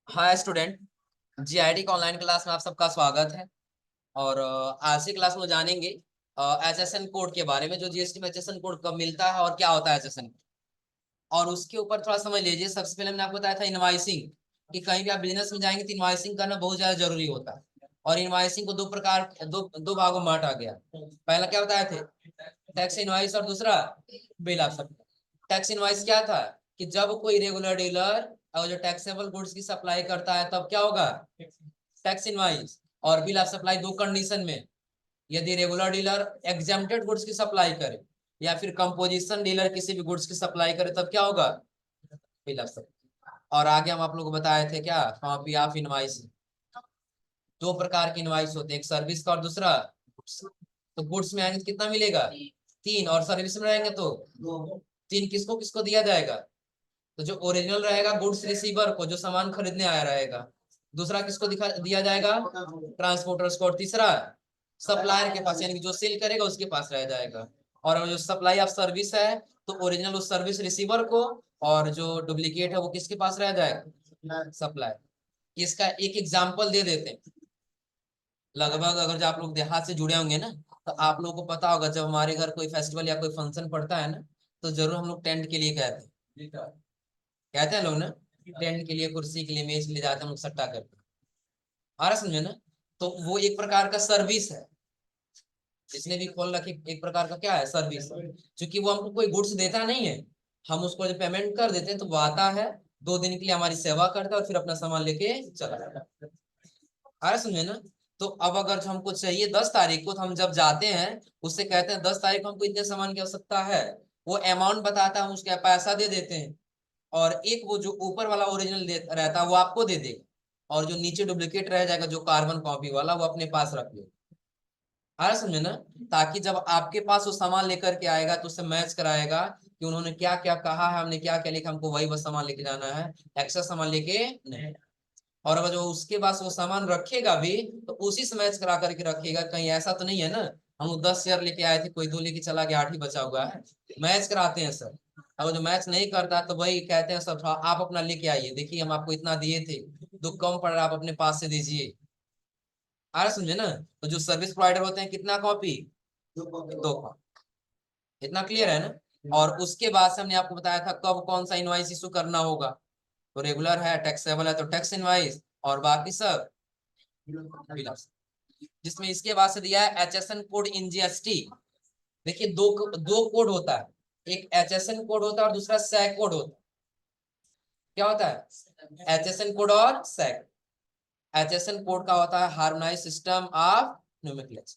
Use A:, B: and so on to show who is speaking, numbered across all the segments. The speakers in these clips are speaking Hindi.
A: Hi student. जीआईडी का ऑनलाइन क्लास में आप सबका स्वागत है। और आज की क्लास में जानेंगे एचएसएन कोड के बारे में, जो जीएसटी में एचएसएन कोड कब मिलता है और क्या होता है एचएसएन। और उसके ऊपर थोड़ा समझ लीजिए। सबसे पहले मैंने आपको बताया था इनवाइसिंग, कि कहीं भी आप बिजनेस में जाएंगे तो इनवाइसिंग करना बहुत ज्यादा जरूरी होता है। और इनवाइसिंग को दो भागों में बांटा गया। पहला क्या बताए थे? टैक्स इनवाइस, और दूसरा bill of supply. Tax invoice क्या था कि जब कोई रेगुलर डीलर और जो टैक्सेबल गुड्स की सप्लाई करता है तब क्या होगा? Tax invoice. और बिल ऑफ सप्लाई दो कंडीशन में, यदि रेगुलर डीलर एग्जेम्प्टेड गुड्स की सप्लाई करे या फिर कंपोजिशन डीलर किसी भी गुड्स की सप्लाई करे तब क्या होगा? Bill of supply. और आगे हम आप लोगों को बताए थे क्या, कॉपी ऑफ इनवाइस। दो प्रकार के इनवाइस होते हैं, एक सर्विस का और दूसरा गुड्स। तो गुड्स में आएंगे तो कितना मिलेगा? तीन। और सर्विस में रहेंगे तो तीन। किसको किसको दिया जाएगा? तो जो ओरिजिनल रहेगा गुड्स रिसीवर को, जो सामान खरीदने आया रहेगा। दूसरा किसको दिखा दिया जाएगा? ट्रांसपोर्टर्स को। और तीसरा सप्लायर के पास, यानी कि जो सेल करेगा उसके पास रह जाएगा। और जो सप्लाई ऑफ सर्विस है तो ओरिजिनल उस सर्विस रिसीवर को, और जो डुप्लीकेट है वो किसके पास रह जाएगा? सप्लायर। इसका एक एग्जाम्पल दे देते हैं। लगभग अगर जो आप लोग देहात से जुड़े होंगे ना, तो आप लोगों को पता होगा, जब हमारे घर कोई फेस्टिवल या कोई फंक्शन पड़ता है ना, तो जरूर हम लोग टेंट के लिए कहते हैं लोग ना। टेंट के लिए, कुर्सी के लिए, मेज के लिए जाते हैं हम लोग सट्टा करके। आ रहा समझे ना? तो वो एक प्रकार का सर्विस है। जिसने भी खोल रखी एक प्रकार का क्या है? सर्विस। क्योंकि वो हमको कोई गुड्स देता नहीं है, हम उसको जब पेमेंट कर देते हैं तो वो आता है, 2 दिन के लिए हमारी सेवा करता है और फिर अपना सामान लेके चला जाता है। आ रहा समझे ना? तो अब अगर जो हमको चाहिए 10 तारीख को, तो हम जब जाते हैं उससे कहते हैं 10 तारीख को हमको इतने सामान की आवश्यकता है। वो अमाउंट बताता है, हम उसका पैसा दे देते हैं। और एक वो जो ऊपर वाला ओरिजिनल रहता है वो आपको दे देगा, और जो नीचे डुप्लीकेट रह जाएगा, जो कार्बन कॉपी वाला, वो अपने पास रख ले। आ रहा समझे ना? ताकि जब आपके पास वो सामान लेकर के आएगा तो उससे मैच कराएगा कि उन्होंने क्या क्या कहा है, हमने क्या क्या लिखा, हमको वही बस सामान लेके जाना है, एक्स्ट्रा सामान लेके नहीं। और अगर जो उसके पास वो सामान रखेगा भी, तो उसी से मैच करा करके रखेगा। कहीं ऐसा तो नहीं है ना, हम लोग 10 शेयर लेके आए थे, कोई 2 लेके चला गया, 8 ही बचा हुआ है। मैच कराते हैं सर। अगर जो मैच नहीं करता तो वही कहते हैं सर, थोड़ा आप अपना लेके आइए, देखिए हम आपको इतना दिए थे, तो कम पड़ रहा है, आप अपने पास से दीजिए। आ रहा समझे ना? तो जो सर्विस प्रोवाइडर होते हैं, कितना कॉपी? 2 कॉपी। इतना क्लियर है ना? और उसके बाद से हमने आपको बताया था कब कौन सा इनवाइस इशू करना होगा। तो रेगुलर है, टैक्सेबल है तो टैक्स इनवाइस, और बाकी सब बिल ऑफ। जिसमें इसके बाद से दिया है एचएसएन कोड इन जीएसटी। देखिए दो दो कोड होता है, एक एचएसएन कोड होता है और दूसरा सैक कोड होता है। क्या होता है? एचएसएन कोड और सैक। एचएसएन कोड का होता है हार्मोनाइज सिस्टम ऑफ नोमेनक्लेचर,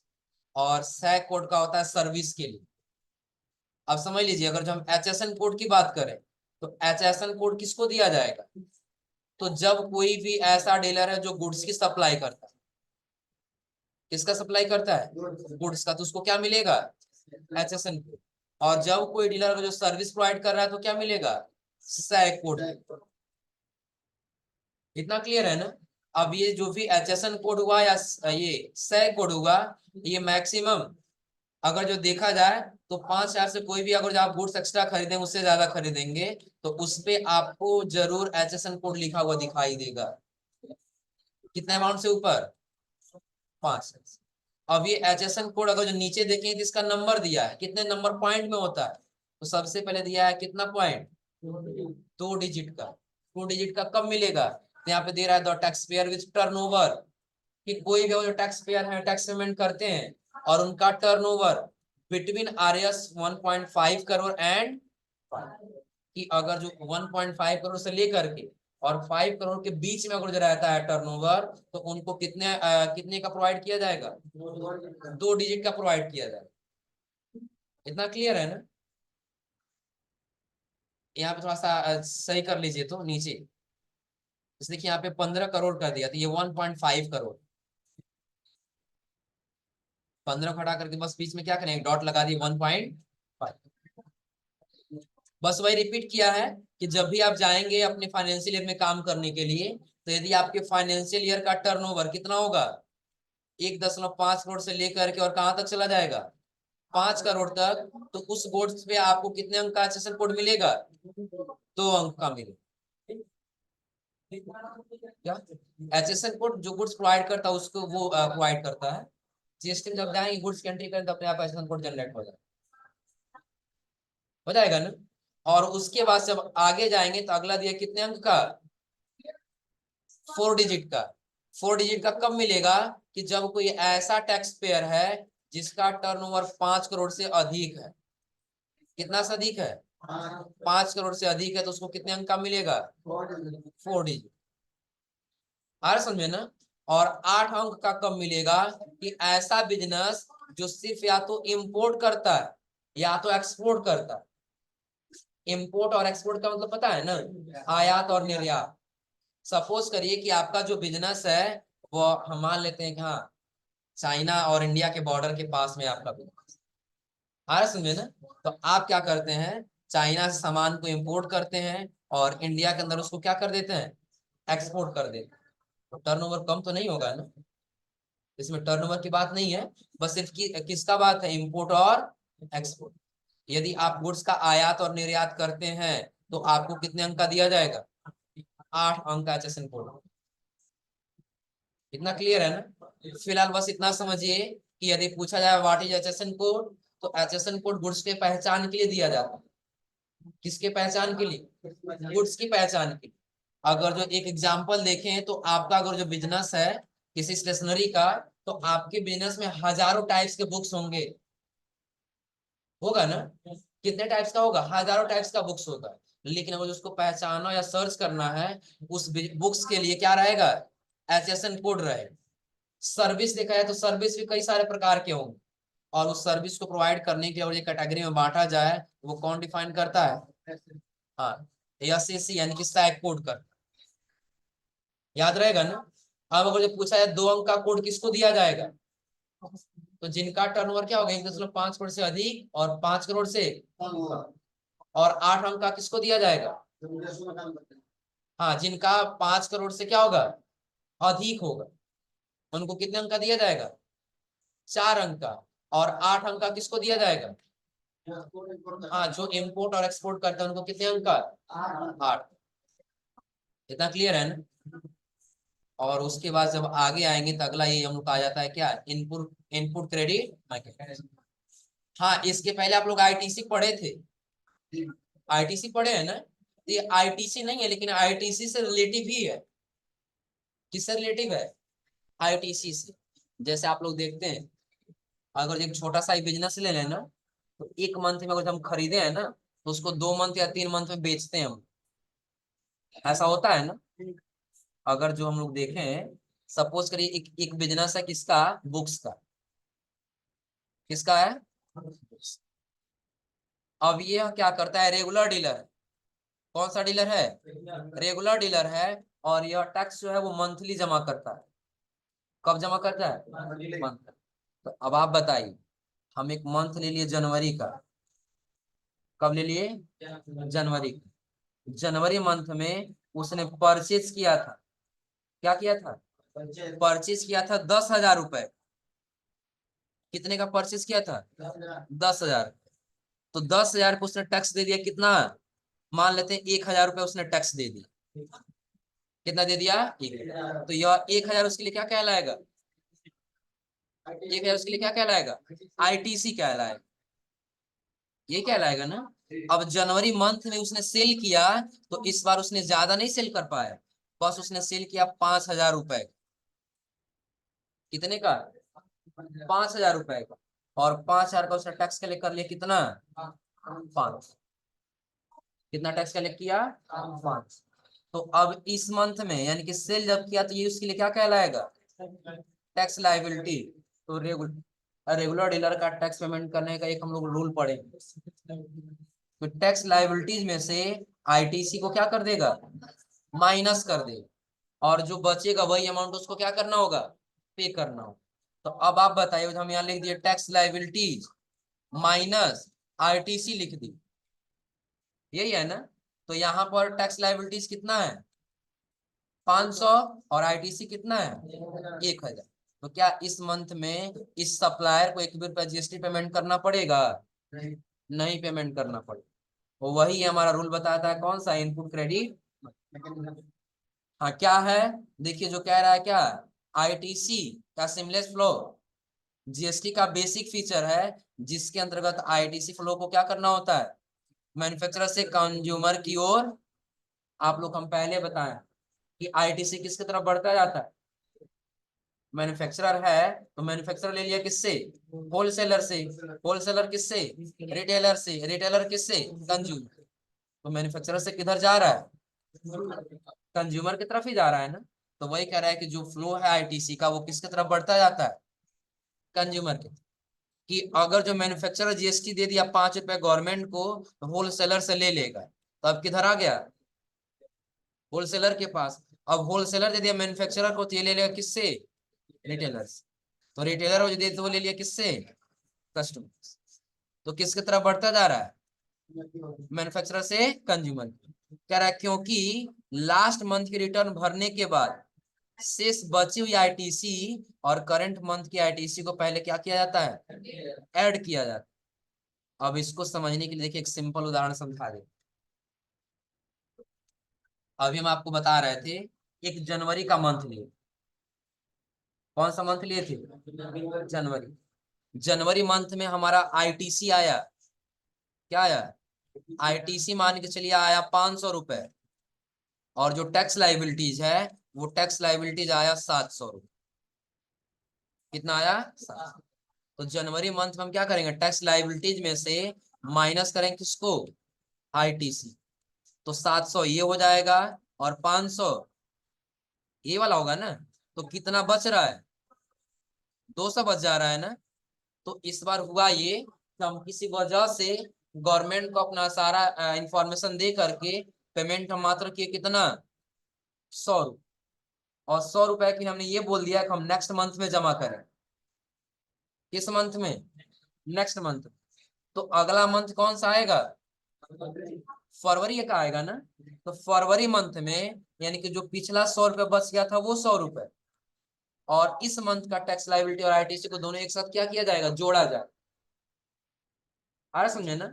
A: और सैक कोड का होता है सर्विस के लिए। अब समझ लीजिए, अगर जो हम एचएसएन कोड की बात करें, तो एचएसएन कोड किसको दिया जाएगा? तो जब कोई भी ऐसा डीलर है जो गुड्स की सप्लाई करता है, किसका सप्लाई करता है? गुड्स का, तो उसको क्या मिलेगा? HSN code. और जब कोई डीलर जो सर्विस प्रोवाइड कर रहा है तो क्या मिलेगा? Sac code. इतना क्लियर है ना? अब ये जो भी एचएसएन कोड हुआ या ये सैक कोड हुआ, ये मैक्सिमम अगर जो देखा जाए तो 5,000 से कोई भी, अगर जो आप गुड्स एक्स्ट्रा खरीदेंगे, उससे ज्यादा खरीदेंगे, तो उस पे आपको जरूर एचएसएन कोड लिखा हुआ दिखाई देगा। कितने अमाउंट से ऊपर? 5। अब ये एचएसएन कोड अगर जो नीचे देखें तो इसका नंबर दिया है, कितने नंबर पॉइंट में होता है? तो सबसे पहले दिया है कितना पॉइंट? 2 डिजिट का। 2 डिजिट का कब मिलेगा? तो यहाँ पे दे रहा है the tax payer with turnover, कि कोई भी जो टैक्स पेयर है, टैक्स पेमेंट करते हैं, और उनका turnover between RS 1.5 crore and, कि अगर जो 1.5 करोड़ से लेकर के और 5 करोड़ के बीच में अगर जो रहता है टर्नओवर, तो उनको कितने का प्रोवाइड किया जाएगा? 2 डिजिट का प्रोवाइड किया जाएगा। इतना क्लियर है ना? यहाँ पे थोड़ा सा सही कर लीजिए तो नीचे, जैसे देखिए यहाँ पे 15 करोड़ कर दिया, तो ये 1.5 करोड़। 15 को हटा करके बस बीच में क्या करें, डॉट लगा दिए, 1.5। बस वही रिपीट किया है कि जब भी आप जाएंगे अपने फाइनेंशियल ईयर में काम करने के लिए, तो यदि आपके फाइनेंशियल ईयर का टर्नओवर कितना होगा? 1.5 करोड़ से लेकर के और कहां तक चला जाएगा? 5 करोड़ तक, तो उस गुड्स पे आपको कितने अंक का एचएसएन कोड मिलेगा? 2 अंक का मिलेगा। क्या HSN कोड जो गुड्स प्रोवाइड करता है उसको वो प्रोवाइड करता है। जीएसटी में जब जाएंगे गुड्स की एंट्री करें तो अपने आप HSN कोड जनरेट हो जाएगा ना। और उसके बाद जब आगे जाएंगे तो अगला दिया कितने अंक का, 4 डिजिट का। 4 डिजिट का कब मिलेगा, कि जब कोई ऐसा टैक्स पेयर है जिसका टर्नओवर 5 करोड़ से अधिक है। कितना से अधिक है, 5 करोड़ से अधिक है, तो उसको कितने अंक का मिलेगा, 4 डिजिट। आ रहा समझे ना। और 8 अंक का कब मिलेगा, कि ऐसा बिजनेस जो सिर्फ या तो इंपोर्ट करता है या तो एक्सपोर्ट करता है। इंपोर्ट और एक्सपोर्ट का मतलब पता है ना, आयात और निर्यात। सपोज करिए कि आपका जो बिजनेस है वो हम मान लेते हैं कि हाँ चाइना और इंडिया के बॉर्डर के पास में आपका बिजनेस आ रहा समझे ना। तो आप क्या करते हैं, चाइना से सामान को इंपोर्ट करते हैं और इंडिया के अंदर उसको क्या कर देते हैं, एक्सपोर्ट कर देते हैं। तो टर्नओवर कम तो नहीं होगा ना, इसमें टर्नओवर की बात नहीं है, बस सिर्फ किसका बात है, इंपोर्ट और एक्सपोर्ट। यदि आप गुड्स का आयात और निर्यात करते हैं तो आपको कितने अंक का दिया जाएगा, 8 अंक का HSN कोड। इतना क्लियर है ना। फिलहाल बस इतना समझिए कि यदि पूछा जाए व्हाट इज HSN कोड, तो HSN कोड गुड्स के पहचान के लिए दिया जाता है। किसके पहचान के लिए, गुड्स की पहचान के लिए। अगर जो एक एग्जांपल देखें तो आपका अगर जो बिजनेस है किसी स्टेशनरी का, तो आपके बिजनेस में हजारों टाइप्स के बुक्स होंगे, होगा ना। कितने टाइप्स का होगा, हजारों टाइप्स का बुक्स होगा। लेकिन अगर उसको पहचानना या सर्च करना है, उस बुक्स के लिए क्या रहेगा, HSN कोड रहेगा। सर्विस देखा जाए तो सर्विस भी कई सारे प्रकार के होंगे, और उस सर्विस को प्रोवाइड करने के लिए और ये कैटेगरी में बांटा जाए, वो कौन डिफाइन करता है, हाँ SAC यानी कि सैक कोड कर, याद रहेगा ना। अब अगर जो पूछा जाए 2 अंक का कोड किसको दिया जाएगा, तो जिनका टर्नओवर क्या होगा 1.5 करोड़ से अधिक और 5 करोड़ से, और 8 अंक का किसको दिया जाएगा, हाँ जिनका 5 करोड़ से क्या होगा, अधिक होगा, उनको कितने अंक का दिया जाएगा, 4 अंक का। और 8 अंक का किसको दिया जाएगा, हाँ जो इंपोर्ट और एक्सपोर्ट करते हैं उनको कितने अंक का, 8। इतना क्लियर है ना। और उसके बाद जब आगे आएंगे तो अगला ये हम लोग आ जाता है क्या, इनपुट इनपुट क्रेडिट मार्केट। हाँ इसके पहले आप लोग ITC पढ़े थे, ITC पढ़े हैं ना। तो ये ITC नहीं है लेकिन ITC से रिलेटिव ही है। किससे रिलेटिव है, ITC से। जैसे आप लोग देखते हैं, अगर एक छोटा सा बिजनेस ले लेना, तो 1 मंथ में अगर हम खरीदे हैं ना, तो उसको 2 मंथ या 3 मंथ में बेचते हैं हम, ऐसा होता है ना। अगर जो हम लोग देखें, सपोज करिए एक बिजनेस है किसका, बुक्स का। किसका है, अब ये क्या करता है, रेगुलर डीलर है। कौन सा डीलर है, रेगुलर डीलर है। और यह टैक्स जो है वो मंथली जमा करता है। कब जमा करता है, मंथ। तो अब आप बताइए, हम एक मंथ ले लिए जनवरी का, कब ले लिए, जनवरी का। जनवरी मंथ में उसने परचेज किया था, क्या किया था, परचेज किया था 10,000 रुपए। कितने का परचेज किया था, 10,000। तो 10,000 को उसने टैक्स दे दिया कितना, मान लेते हैं 1,000 रुपए उसने टैक्स दे दिया। कितना दे दिया, 1,000। तो यह 1,000 उसके लिए क्या कहलाएगा, 1,000 उसके लिए क्या कहलाएगा, ITC कहलाएगा। ये कहलाएगा ना। अब जनवरी मंथ में उसने सेल किया, तो इस बार उसने ज्यादा नहीं सेल कर पाया, बस उसने सेल किया 5,000 रुपए। कितने का, 5,000 रुपए का। और 5,000 का उसने टैक्स कलेक्ट कर लिया कितना, 5। कितना टैक्स कलेक्ट किया, 5। तो अब इस मंथ में यानी कि सेल जब किया तो ये उसके लिए क्या कहलाएगा, टैक्स लाइबिलिटी। तो रेगुलर डीलर का टैक्स पेमेंट करने का एक हम लोग रूल पढ़ेंगे। तो टैक्स लाइबिलिटीज में से ITC को क्या कर देगा, माइनस कर देगा, और जो बचेगा वही अमाउंट उसको क्या करना होगा, पे करना होगा। तो अब आप बताइए, हम यहाँ लिख दिए टैक्स लाइबिलिटीज माइनस ITC लिख दी, यही है ना। तो यहाँ पर टैक्स लाइबिलिटीज कितना है, 500, और ITC कितना है, 1,000। तो क्या इस मंथ में इस सप्लायर को 1 रुपया GST पेमेंट करना पड़ेगा, नहीं पेमेंट करना पड़ेगा। वो वही हमारा रूल बताता है, कौन सा, इनपुट क्रेडिट। हाँ क्या है, देखिए जो कह रहा है क्या, आईटीसी का सीमलेस फ्लो जीएसटी का बेसिक फीचर है, जिसके अंतर्गत आईटीसी फ्लो को क्या करना होता है, मैन्युफैक्चरर से कंज्यूमर की ओर। आप लोग हम पहले बताएं कि आईटीसी किसकी तरफ बढ़ता जाता है, मैन्युफैक्चरर है तो मैन्युफैक्चरर ले लिया किससे, होलसेलर से, होलसेलर किससे, रिटेलर से, रिटेलर किससे, कंज्यूमर। तो मैन्युफैक्चरर से किधर जा रहा है, कंज्यूमर की तरफ ही जा रहा है ना। तो वही कह रहा है कि जो फ्लो है आईटीसी का वो किसकी तरफ बढ़ता जाता है, कंज्यूमर के। कि अगर जो मैन्युफैक्चरर जीएसटी दे दिया 5 रुपए गवर्नमेंट को, तो होलसेलर से ले लेगा, तो अब किधर आ गया, होलसेलर के पास। अब होलसेलर दे दिया मैन्युफैक्चरर को, तो ये ले लेगा किससे, रिटेलर से। तो रिटेलर जो दे तो वो ले लिया किससे, कस्टमर। तो किसकी तरफ बढ़ता जा रहा है, मैन्युफैक्चरर से कंज्यूमर। कह रहा है क्योंकि लास्ट मंथ की रिटर्न भरने के बाद शेष बची हुई आईटीसी और करंट मंथ की आईटीसी को पहले क्या किया जाता है, ऐड किया जाता है। अब इसको समझने के लिए देखिए एक सिंपल उदाहरण समझा दे। अभी हम आपको बता रहे थे, एक जनवरी का मंथ लिए, कौन सा मंथ लिए थे, जनवरी। जनवरी मंथ में हमारा आईटीसी आया, क्या आया, आईटीसी मान के चलिए आया 500 रुपए, और जो टैक्स लाइबिलिटीज है वो टैक्स लाइबिलिटीज आया 700 रुपये। कितना आया, 700। तो जनवरी मंथ में हम क्या करेंगे, टैक्स लाइबिलिटीज में से माइनस करेंगे किसको, आईटीसी। तो 700 ये हो जाएगा, और 500 ये वाला होगा ना। तो कितना बच रहा है, 200 बच जा रहा है ना। तो इस बार हुआ ये कि हम किसी वजह से गवर्नमेंट को अपना सारा इंफॉर्मेशन दे करके पेमेंट हम मात्र किए कितना, 100 रुपये। और 100 रुपए की हमने ये बोल दिया कि हम नेक्स्ट मंथ में जमा करें। किस मंथ में, नेक्स्ट मंथ। तो अगला मंथ कौन सा आएगा, फरवरी का आएगा ना। तो फरवरी मंथ में यानी कि जो पिछला 100 रुपये बच गया था वो 100 रुपये, और इस मंथ का टैक्स लाइबिलिटी और आईटीसी को दोनों एक साथ क्या किया जाएगा, जोड़ा जाए। आ रहा समझे ना।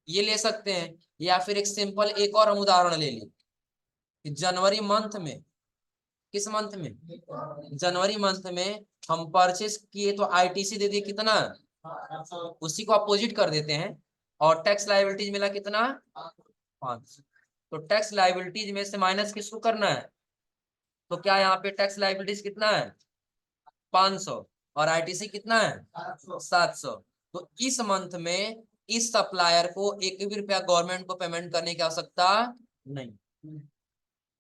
A: ये ले सकते हैं, या फिर एक सिंपल एक और हम उदाहरण ले लें कि जनवरी मंथ में, किस मंथ में, जनवरी मंथ में हम परचेस किए तो आईटीसी दे दिए कितना, उसी को अपोजिट कर देते हैं, और टैक्स लाइबिलिटीज मिला कितना, 5। तो टैक्स लाइबिलिटीज में से माइनस किसको करना है, तो क्या यहाँ पे टैक्स लाइबिलिटीज कितना है, 500, और आईटीसी कितना है, 700। तो इस मंथ में इस सप्लायर को एक भी रुपया गवर्नमेंट को पेमेंट करने की आवश्यकता नहीं,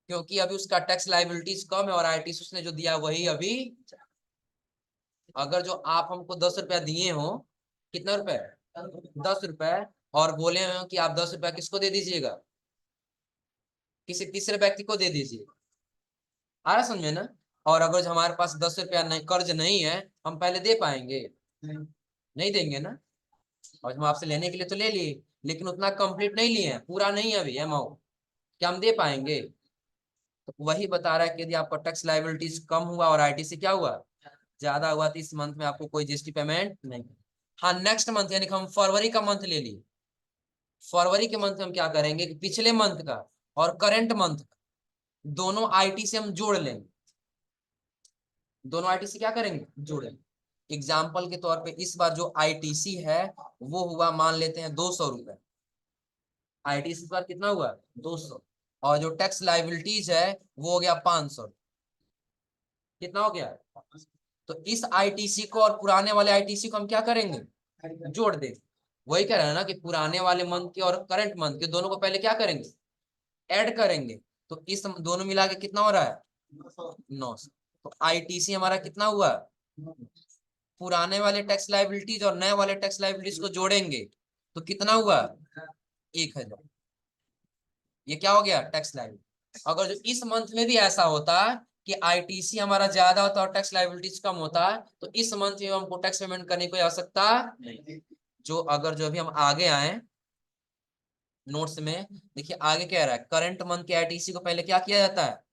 A: क्योंकि अभी उसका टैक्स लाइबिलिटीज कम है और आईटीसी उसने जो दिया वही अभी। अगर जो आप हमको 10 रुपया दिए हो, कितना रुपए, 10 रुपए, और बोले हो कि आप 10 रुपया किसको दे दीजिएगा, किसी तीसरे व्यक्ति को दे दीजिए। आ रहा समझे ना। और अगर जो हमारे पास 10 रुपया नहीं, कर्ज नहीं है, हम पहले दे पाएंगे, नहीं देंगे ना। और हम आपसे लेने के लिए तो ले लिए, लेकिन उतना कंप्लीट नहीं लिए हैं, पूरा नहीं है अभी अमाउंट, क्या हम दे पाएंगे। तो वही बता रहा है कि यदि आपका टैक्स लाइबिलिटीज कम हुआ और आईटीसी क्या हुआ, ज्यादा हुआ, तो इस मंथ में आपको कोई जीएसटी पेमेंट नहीं। हाँ नेक्स्ट मंथ यानी कि हम फरवरी का मंथ ले लिए, फरवरी के मंथ में हम क्या करेंगे कि पिछले मंथ का और करंट मंथ का दोनों आईटी से हम जोड़ लेंगे, दोनों आईटीसी क्या करेंगे, जोड़ेंगे। एग्जाम्पल के तौर पे इस बार जो आईटीसी है वो हुआ, मान लेते हैं 200 रुपए, आईटीसी पर कितना हुआ, 200, और जो टैक्स लाइबिलिटीज है वो हो गया 500, कितना हो गया। तो इस आईटीसी को और पुराने वाले आईटीसी को हम क्या करेंगे, जोड़ देंगे। वही कह रहे हैं ना कि पुराने वाले मंथ के और करंट मंथ के दोनों को पहले क्या करेंगे, ऐड करेंगे। तो इस दोनों मिला के कितना हो रहा है, 900। तो आईटीसी हमारा कितना हुआ, पुराने वाले टैक्स लाइबिलिटीज और नए वाले टैक्स लाइबिलिटीज को जोड़ेंगे तो कितना हुआ, 1000। ये क्या हो गया, टैक्स लाइबिलिटी। अगर जो इस मंथ में भी ऐसा होता कि आईटीसी हमारा ज्यादा होता और टैक्स लाइबिलिटीज कम होता, तो इस मंथ में हमको टैक्स पेमेंट करने की कोई आवश्यकता नहीं। जो अगर जो अभी हम आगे आए नोट्स में, देखिए आगे क्या रहा है, करंट मंथ के आईटीसी को पहले क्या किया जाता है,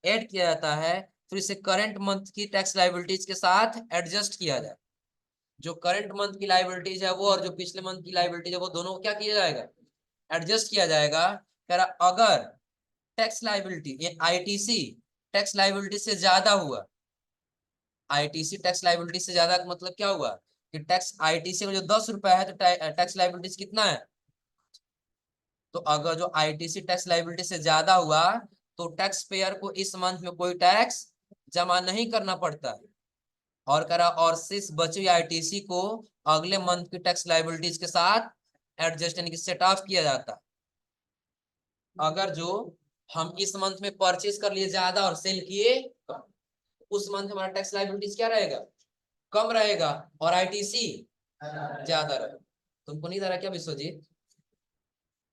A: ऐड किया जाता है, फिर इसे करंट मंथ की टैक्स लाइबिलिटीज के साथ एडजस्ट किया जाए। जो करंट मंथ की लाइबिलिटीज है वो और जो पिछले मंथ की लाइबिलिटीज है वो दोनों को क्या किया जाएगा, एडजस्ट किया जाएगा। कह रहा अगर tax liability ITC tax liability से ज्यादा हुआ, आईटीसी टैक्स लाइबिलिटी से ज्यादा का मतलब क्या हुआ कि टैक्स आईटीसी में जो 10 रुपए है तो टैक्स लाइबिलिटीज कितना है। तो अगर जो आईटीसी टैक्स लाइबिलिटी से ज्यादा हुआ तो टैक्स पेयर को इस मंथ में कोई टैक्स जमा नहीं करना पड़ता है। और करा और शेष बची हुई आईटीसी को अगले मंथ की टैक्स लाइबिलिटीज के साथ एडजस्ट यानी कि सेट ऑफ किया जाता है। अगर जो हम इस मंथ में परचेज कर लिए ज्यादा और सेल किए कम, उस मंथ हमारा टैक्स लाइबिलिटीज क्या रहेगा, कम रहेगा, और आईटीसी ज्यादा रहेगा। तुमको नहीं दे रहा क्या विश्वजीत,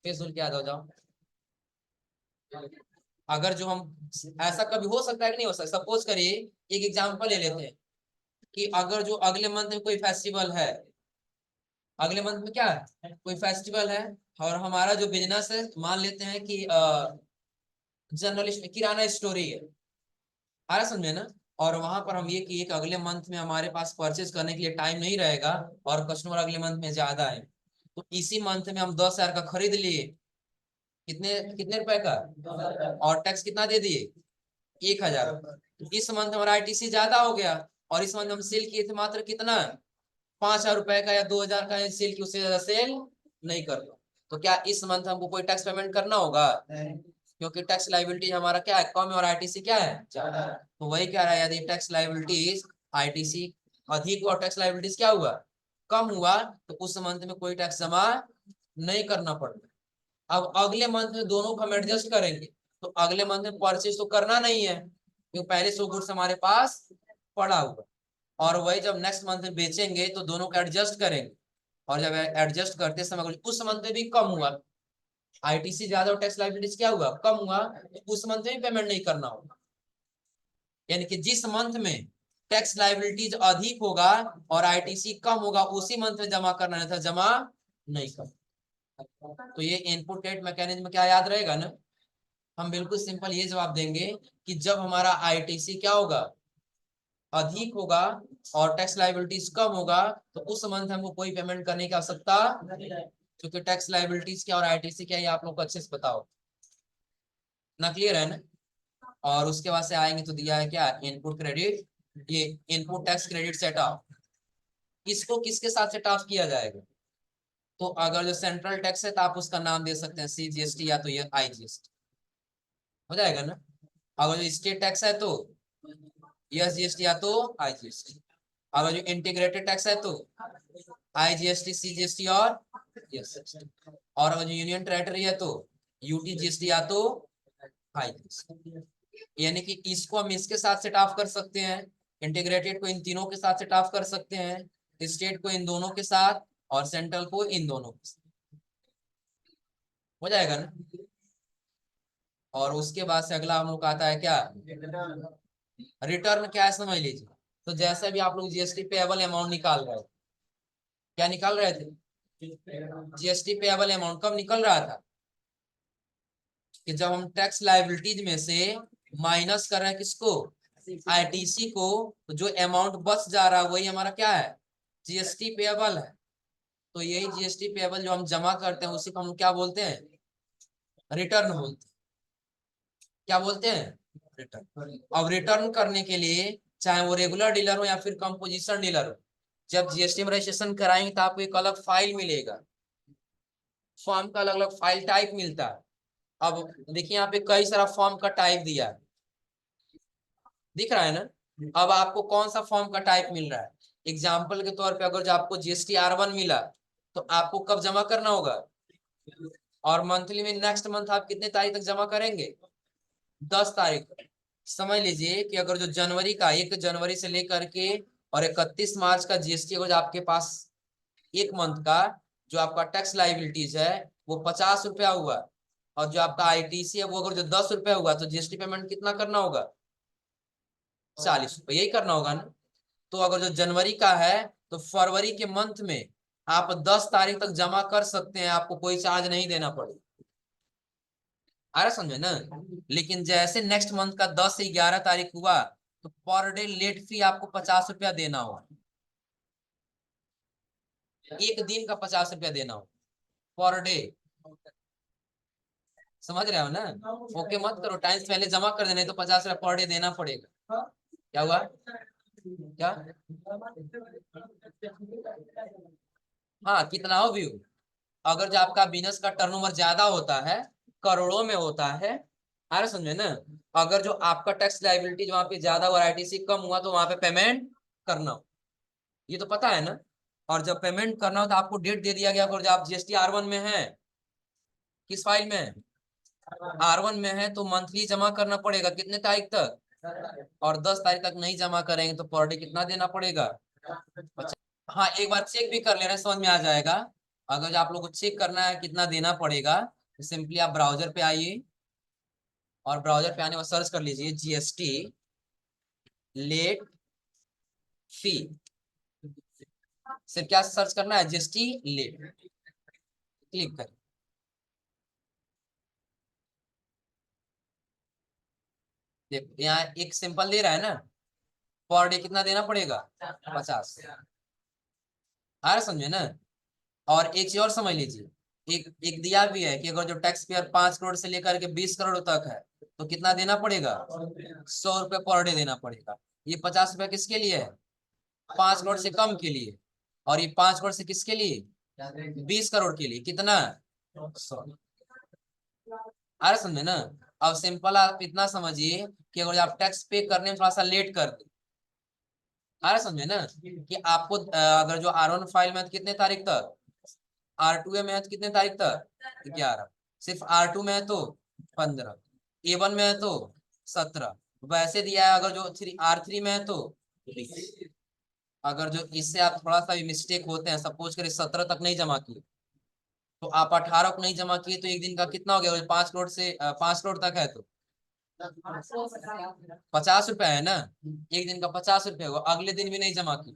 A: फिर सुन के याद हो जाओ। अगर जो हम ऐसा कभी हो सकता है कि नहीं हो सकता, सपोज करिए एक एग्जांपल ले लेते हैं कि अगर जो अगले मंथ में कोई फेस्टिवल है, अगले मंथ में क्या है कोई फेस्टिवल है, और हमारा जो बिजनेस है मान लेते हैं कि जनरल किराना स्टोरी है, आ रहा समझे ना। और वहां पर हम ये कि एक अगले मंथ में हमारे पास परचेज करने के लिए टाइम नहीं रहेगा और कस्टमर अगले मंथ में ज्यादा है, तो इसी मंथ में हम 10,000 का खरीद लिए, कितने कितने रुपए का, और टैक्स कितना दे दिए 1,000। तो इस मंथ हमारा आईटीसी ज्यादा हो गया और इस मंथ हम सेल किए थे मात्र कितना 5,000 रुपए का या 2,000 का सेल की, उससे ज्यादा सेल नहीं करना। तो क्या इस मंथ हमको कोई टैक्स पेमेंट करना होगा, क्योंकि टैक्स लाइबिलिटी हमारा क्या है कम है और आईटीसी क्या है ज्यादा है। तो वही कह रहा है यदि टैक्स लाइबिलिटीज आईटीसी अधिक हुआ और टैक्स लाइबिलिटीज क्या हुआ कम हुआ तो उस मंथ में कोई टैक्स जमा नहीं करना पड़ता। अब अगले मंथ में दोनों को हम एडजस्ट करेंगे, तो अगले मंथ में परचेज तो करना नहीं है क्योंकि पहले से गुड्स हमारे पास पड़ा हुआ, और वही जब नेक्स्ट मंथ में बेचेंगे तो दोनों को एडजस्ट करेंगे, और जब एडजस्ट करते समय उस मंथ में भी कम हुआ आईटीसी ज्यादा और टैक्स लाइबिलिटीज क्या हुआ कम हुआ, तो उस मंथ में भी पेमेंट नहीं करना होगा। यानी कि जिस मंथ में टैक्स लाइबिलिटीज अधिक होगा और आईटीसी कम होगा उसी मंथ में जमा करना है, था जमा नहीं करना। तो ये इनपुट डेट मैकेनिज्म क्या याद रहेगा ना, हम बिल्कुल सिंपल ये जवाब देंगे कि जब हमारा आईटीसी क्या होगा अधिक होगा और टैक्स लाइबिलिटीज कम होगा तो उस मंथ हमको कोई पेमेंट करने की आवश्यकता नहीं है, क्योंकि टैक्स लाइबिलिटीज क्या और आईटीसी क्या ये आप लोग को अच्छे से बताओ ना, क्लियर है ना। और उसके बाद से आएंगे तो दिया है क्या इनपुट क्रेडिट, ये input tax credit set of, इसको किसके साथ सेट ऑफ किया जाएगा। तो अगर जो सेंट्रल टैक्स है तो आप उसका नाम दे सकते हैं सीजीएसटी या तो ये आईजीएसटी हो जाएगा ना। अगर जो स्टेट टैक्स है तो एसजीएसटी या तो आईजीएसटी, अगर जो इंटीग्रेटेड टैक्स है तो आईजीएसटी सीजीएसटी और एसजीएसटी, और अगर जो यूनियन टेरिटरी है तो यूटीजीएसटी या तो आईजीएसटी। यानी कि इसको हम इसके साथ सेट ऑफ कर सकते हैं, इंटीग्रेटेड को इन तीनों के साथ सेट ऑफ कर सकते हैं, स्टेट को इन दोनों के साथ और सेंट्रल को इन दोनों के साथ, हो जाएगा ना। और उसके बाद से अगला हम लोग का आता है क्या रिटर्न, क्या है समझ लीजिए। तो जैसे भी आप लोग जीएसटी पेएबल अमाउंट निकाल रहे थे, क्या निकाल रहे थे जीएसटी पेएबल अमाउंट कब निकल रहा था कि जब हम टैक्स लाइबिलिटीज में से माइनस कर रहे हैं किसको आईटीसी को, तो जो अमाउंट बच जा रहा है वही हमारा क्या है जीएसटी पेएबल है। तो यही जीएसटी पेएबल जो हम जमा करते हैं उसी को हम क्या बोलते हैं रिटर्न बोलते हैं। क्या बोलते हैं रिटर्न। अब रिटर्न करने के लिए चाहे वो रेगुलर डीलर हो या फिर कंपोजिशन डीलर हो, जब जीएसटी में रजिस्ट्रेशन कराएंगे तो आपको एक अलग फाइल मिलेगा, फॉर्म का अलग अलग फाइल टाइप मिलता है। अब देखिए यहाँ पे कई सारा फॉर्म का टाइप दिया है, दिख रहा है ना। अब आपको कौन सा फॉर्म का टाइप मिल रहा है, एग्जाम्पल के तौर पे अगर जो आपको जीएसटी R1 मिला तो आपको कब जमा करना होगा, और मंथली में नेक्स्ट मंथ आप कितने तारीख तक जमा करेंगे 10 तारीख। समझ लीजिए कि अगर जो जनवरी का 1 जनवरी से लेकर के और 31 मार्च का जीएसटी अगर आपके पास एक मंथ का जो आपका टैक्स लाइबिलिटीज है वो 50 रुपया हुआ, और जो आपका आईटीसी है वो अगर जो 10 रुपया हुआ तो जीएसटी पेमेंट कितना करना होगा 40 रुपये, यही करना होगा ना। तो अगर जो जनवरी का है तो फरवरी के मंथ में आप 10 तारीख तक जमा कर सकते हैं, आपको कोई चार्ज नहीं देना पड़ेगा, आ रहा समझे ना। लेकिन जैसे नेक्स्ट मंथ का 10 से 11 तारीख हुआ तो पर डे लेट फी आपको 50 रुपया देना होगा, एक दिन का 50 रुपया देना होगा पर डे, समझ रहे हो ना? ओके मत करो, टाइम पहले जमा कर देना, तो 50 रुपया पर डे देना पड़ेगा। क्या हुआ? क्या? हाँ, कितना हो व्यू। अगर जो आपका बिजनेस का टर्नओवर ज्यादा होता है, करोड़ों में होता है, आ रहा समझे ना? अगर जो आपका टैक्स लाइबिलिटी वहां पे ज्यादा हुआ, आईटीसी कम हुआ, तो वहां पे पेमेंट करना हो, ये तो पता है ना? और जब पेमेंट करना हो तो आपको डेट दे दिया गया, अगर जो आप जीएसटी R1 में है, किस फाइल में? R1 में है, तो मंथली जमा करना पड़ेगा कितने तारीख तक? और 10 तारीख तक नहीं जमा करेंगे तो पर डे कितना देना पड़ेगा? हाँ, एक बार चेक भी कर लेना, समझ में आ जाएगा। अगर जो आप लोग को चेक करना है कितना देना पड़ेगा, तो सिंपली आप ब्राउजर पे आइए, और ब्राउजर पे आने पर सर्च कर लीजिए जीएसटी लेट फी। सिर्फ क्या सर्च करना है? जीएसटी लेट, क्लिक कर। देखो यहाँ एक सिंपल दे रहा है ना, पर डे कितना देना पड़ेगा? 50। आ रहा समझे ना? और एक चीज और समझ लीजिए, एक एक दिया भी है कि अगर जो टैक्स पेयर 5 करोड़ से लेकर के 20 करोड़ तक है, तो कितना देना पड़ेगा? 100 रुपये पर डे देना पड़ेगा। ये 50 रुपया किसके लिए है? 5 करोड़ से कम के लिए। और ये 5 करोड़ से किसके लिए? 20 करोड़ के लिए। कितना? 100। अरे समझे ना? अब सिंपल आप इतना समझिए कि अगर आप टैक्स पे करने में थोड़ा सा लेट कर दे, अरे समझे ना, कि आपको अगर जो R1 फाइल में है तो कितने तारीख तक, R2 में है तो कितने तारीख तक? 11। सिर्फ R2 में है तो 15, A1 में है तो 17। वैसे दिया है, अगर जो R3 में है तो 20। अगर जो इससे आप थोड़ा सा भी मिस्टेक होते हैं, सपोज करें 17 तक नहीं जमा किए, तो आप 18 को नहीं जमा किए, तो एक दिन का कितना हो गया? 5 करोड़ से 5 करोड़ तक है तो 50 रुपया है ना? एक दिन का 50 रुपया होगा, अगले दिन भी नहीं जमा किए,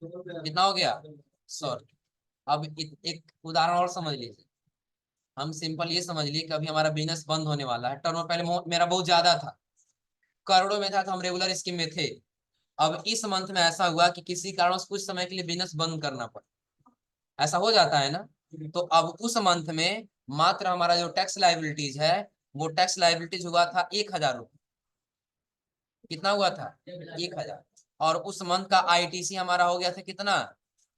A: कितना हो गया? 100। अब एक उदाहरण और समझ लीजिए। हम सिंपल ये समझ लिए कि अभी हमारा बिजनेस बंद होने वाला है, टर्नओवर पहले मेरा बहुत ज्यादा था, करोड़ों में था, तो हम रेगुलर स्कीम में थे। अब इस मंथ में ऐसा हुआ कि किसी कारण से कुछ समय के लिए बिजनेस बंद करना पड़ा, ऐसा हो जाता है ना? तो अब उस मंथ में मात्र हमारा जो टैक्स लाइबिलिटीज है, वो टैक्स लाइबिलिटीज हुआ था 1,000 रुपये। कितना हुआ था? 1,000। और उस मंथ का आईटीसी हमारा हो गया था कितना?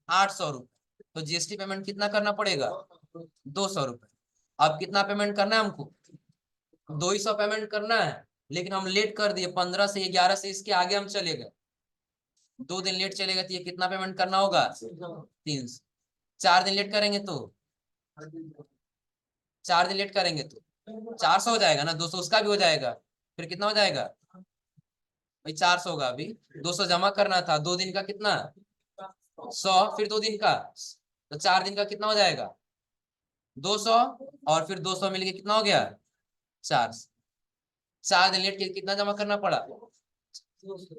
A: 800 रुपये। तो जीएसटी पेमेंट कितना करना पड़ेगा? 200 रुपये। अब कितना पेमेंट करना है हमको? 200 पेमेंट करना है। लेकिन हम लेट कर दिए, 15 से 11 से इसके आगे हम चले गए, 2 दिन लेट चले गए, तो ये कितना पेमेंट करना होगा? 300। 4 दिन लेट करेंगे तो, 4 दिन लेट करेंगे तो 400 हो जाएगा ना, 200 उसका भी हो जाएगा, फिर कितना हो जाएगा? भाई 400 होगा। अभी 200 जमा करना था, 2 दिन का कितना? 100, फिर 2 दिन का, तो 4 दिन का कितना हो जाएगा? 200। और फिर 200 मिलके कितना हो गया? 400। 4 दिन लेट के कितना जमा करना पड़ा?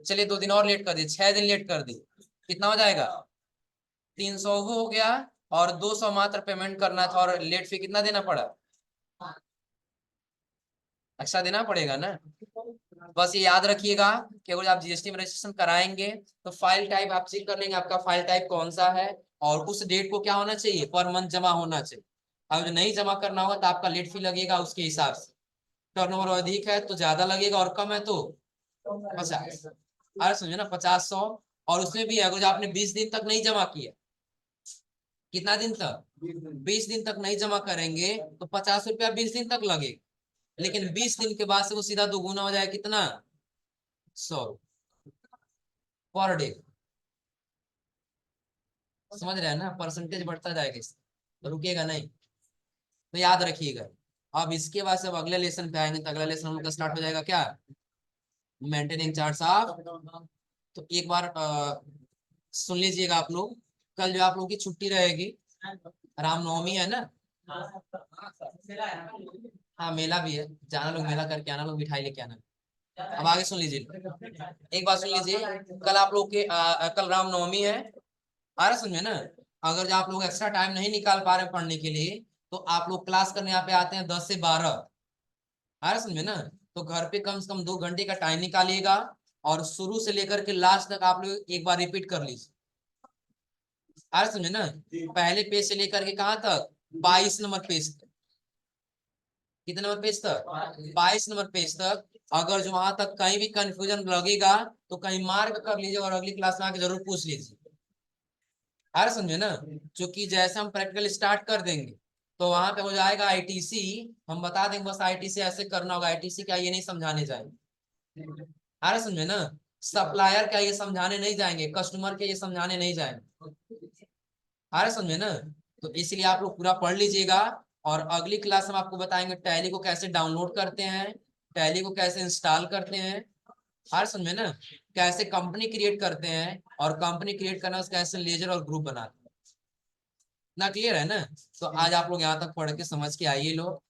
A: चलिए 2 दिन और लेट कर दिए, 6 दिन लेट कर दिए, कितना हो जाएगा? 300 वो हो गया। और 200 मात्र पेमेंट करना था, और लेट फी कितना देना पड़ा? एक्स्ट्रा देना पड़ेगा ना? बस ये याद रखिएगा कि अगर आप जीएसटी में रजिस्ट्रेशन कराएंगे, तो फाइल टाइप आप चेक कर लेंगे, आपका फाइल टाइप कौन सा है, और उस डेट को क्या होना चाहिए? पर मंथ जमा होना चाहिए। अब नहीं जमा करना होगा तो आपका लेट फी लगेगा उसके हिसाब से। टर्नओवर अधिक है तो ज्यादा लगेगा, और कम है तो 50। अरे समझे ना? 50, 100। और उसमें भी अगर आपने 20 दिन तक नहीं जमा किया, कितना दिन तक? 20 दिन तक नहीं जमा करेंगे तो 50 रुपया 20 दिन तक लगेगा। लेकिन 20 दिन के बाद से वो सीधा दोगुना हो जाएगा, कितना? 100 पर डे। समझ रहे हैं ना? परसेंटेज बढ़ता जाएगा इससे, तो रुकेगा नहीं। तो याद रखिएगा। अब इसके बाद से अब अगले लेसन पे आएंगे, तो अगला लेसन हम लोग का स्टार्ट हो जाएगा क्या? Maintaining charts of. तो एक बार सुन लीजिएगा आप लोग। कल जो आप लोग की छुट्टी रहेगी, रामनवमी है ना? हाँ, मेला भी है, जाना लोग, मेला करके आना लोग, मिठाई लेके आना। अब आगे सुन लीजिए, एक बात सुन लीजिए। कल आप लोग के कल रामनवमी है, आ रहा समझे ना? अगर जो आप लोग एक्स्ट्रा टाइम नहीं निकाल पा रहे पढ़ने के लिए, तो आप लोग क्लास करने यहाँ पे आते हैं 10 से 12, आ रहा समझे ना? तो घर पे कम से कम 2 घंटे का टाइम निकालिएगा, और शुरू से लेकर के लास्ट तक आप लोग एक बार रिपीट कर लीजिए। आ रहा समझे ना? पहले पेज से लेकर के कहाँ तक? 22 नंबर पेज तक। कितने नंबर पेज तक? 22 नंबर पेज तक। अगर जो वहां तक कहीं भी कंफ्यूजन लगेगा तो कहीं मार्क कर लीजिए और अगली क्लास में आके जरूर पूछ लीजिए। आ रहा समझे ना? क्योंकि जैसे हम प्रैक्टिकल स्टार्ट कर देंगे तो वहां पे हो जाएगा आईटीसी, हम बता देंगे बस आईटीसी ऐसे करना होगा, आईटीसी क्या ये नहीं समझाने जाएंगे। आ रहा समझे ना? सप्लायर क्या ये समझाने नहीं जाएंगे, कस्टमर के ये समझाने नहीं जाएंगे। आ रहा समझे ना? तो इसलिए आप लोग पूरा पढ़ लीजिएगा। और अगली क्लास में आपको बताएंगे टैली को कैसे डाउनलोड करते हैं, टैली को कैसे इंस्टॉल करते हैं। आ रहा समझे ना? कैसे कंपनी क्रिएट करते हैं और कंपनी क्रिएट करना उसका कैसे लेजर और ग्रुप बनाते हैं। ना क्लियर है ना? तो आज आप लोग यहाँ तक पढ़ के समझ के आइए लोग।